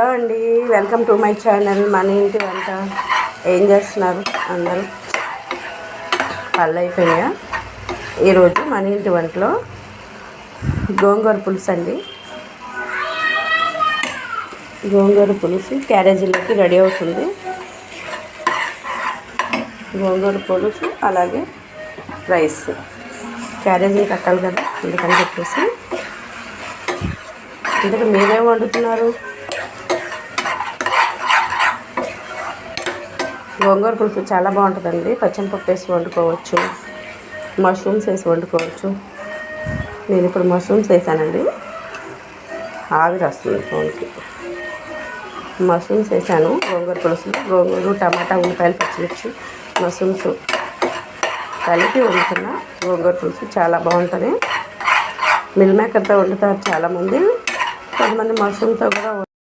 Hello అండి, welcome to my channel మన ఇంటి వంట. ఏం చేస్తున్నారు అందరూ? పళ్ళు అయిపోయా. ఈరోజు మన ఇంటి వంటలో గోంగూర పులుసు అండి. గోంగూర పులుసు క్యారేజీలోకి రెడీ అవుతుంది. గోంగూర పులుసు అలాగే రైస్ క్యారేజీ కట్టాలి కదా, అందుకని చెప్పేసి. ఇంతకు మీరేం వండుతున్నారు? గోంగూర పులుసు చాలా బాగుంటుందండి. పచ్చనిపప్పు వేసి వండుకోవచ్చు, మష్రూమ్స్ వేసి వండుకోవచ్చు. నేను ఇప్పుడు మష్రూమ్స్ వేసానండి. ఆవిరి వస్తుంది ఫోన్కి. మష్రూమ్స్ వేసాను గోంగూర పులుసు. గోంగూర, టమాటా, ఉల్లిపాయలు, పచ్చిమిర్చి, మష్రూమ్స్ కలిపి వండుతున్న గోంగూర పులుసు చాలా బాగుంటుంది. మిల్ మేకర్తో వండుతారు చాలామంది, కొంతమంది మష్రూమ్తో కూడా